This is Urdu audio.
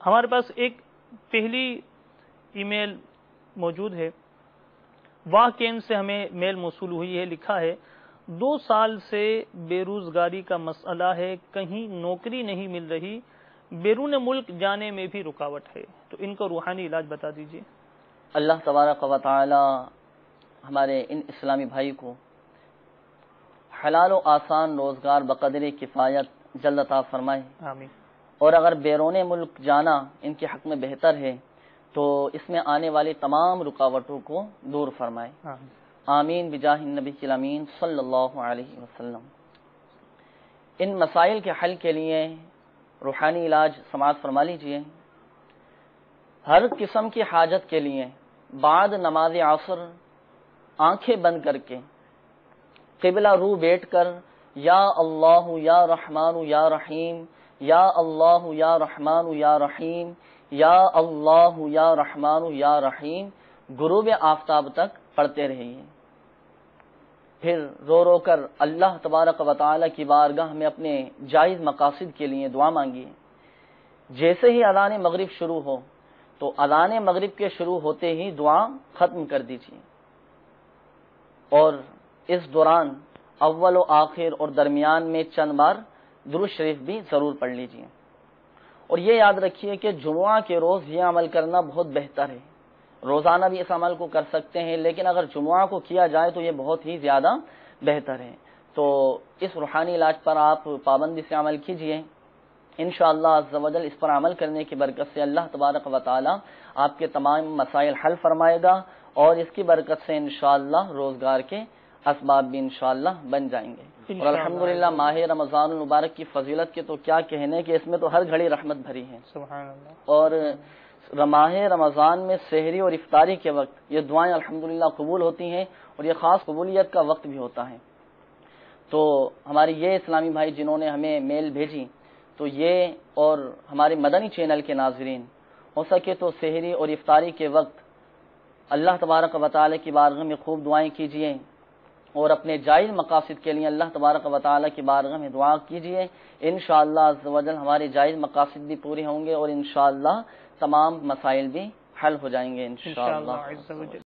ہمارے پاس ایک پہلی ای میل موجود ہے، واہ کین سے ہمیں میل موصول ہوئی ہے، لکھا ہے 2 سال سے بے روزگاری کا مسئلہ ہے، کہیں نوکری نہیں مل رہی، بیرون ملک جانے میں بھی رکاوٹ ہے، تو ان کو روحانی علاج بتا دیجیے۔ اللہ تبارک و تعالی ہمارے ان اسلامی بھائی کو حلال و آسان روزگار بقدر کفایت جلد عطا فرمائے، آمین۔ اور اگر بیرون ملک جانا ان کے حق میں بہتر ہے تو اس میں آنے والی تمام رکاوٹوں کو دور فرمائے، آمین بجاہ النبی الامین صلی اللہ علیہ وسلم۔ ان مسائل کے حل کے لیے روحانی علاج سماعت فرما لیجئے۔ ہر قسم کی حاجت کے لیے بعد نماز عصر آنکھیں بند کر کے قبلہ رو بیٹھ کر یا اللہ یا رحمان یا رحیم، یا اللہ یا رحمان یا رحیم، یا اللہ یا رحمان یا رحیم غروب آفتاب تک پڑھتے رہیے۔ پھر رو رو کر اللہ تبارک و تعالی کی بارگاہ میں اپنے جائز مقاصد کے لیے دعا مانگیے۔ جیسے ہی اذان مغرب شروع ہو تو اذان مغرب کے شروع ہوتے ہی دعا ختم کر دیجیے، اور اس دوران اول و آخر اور درمیان میں چند بار درود شریف بھی ضرور پڑھ لیجیے۔ اور یہ یاد رکھیے کہ جمعہ کے روز یہ عمل کرنا بہت بہتر ہے، روزانہ بھی اس عمل کو کر سکتے ہیں، لیکن اگر جمعہ کو کیا جائے تو یہ بہت ہی زیادہ بہتر ہے۔ تو اس روحانی علاج پر آپ پابندی سے عمل کیجیے، انشاءاللہ عز و جل اس پر عمل کرنے کی برکت سے اللہ تبارک و تعالی آپ کے تمام مسائل حل فرمائے گا، اور اس کی برکت سے انشاءاللہ روزگار کے اسباب بھی انشاءاللہ بن جائیں گے۔ اور الحمدللہ ماہ رمضان المبارک کی فضیلت کے تو کیا کہنے کہ اس میں تو ہر گھڑی رحمت بھری ہے، سبحان اللہ۔ اور ماہ رمضان میں سحری اور افطاری کے وقت یہ دعائیں الحمدللہ قبول ہوتی ہیں، اور یہ خاص قبولیت کا وقت بھی ہوتا ہے۔ تو ہماری یہ اسلامی بھائی جنہوں نے ہمیں میل بھیجی، تو یہ اور ہمارے مدنی چینل کے ناظرین ہو سکے تو سحری اور افطاری کے وقت اللہ تبارک و تعالی کی بارگاہ میں خوب دعائیں کیجیے، اور اپنے جائز مقاصد کے لیے اللہ تبارک و تعالی کی بارگاہ میں دعا کیجیے۔ انشاءاللہ عز و جل ہمارے جائز مقاصد بھی پورے ہوں گے، اور انشاءاللہ تمام مسائل بھی حل ہو جائیں گے انشاءاللہ۔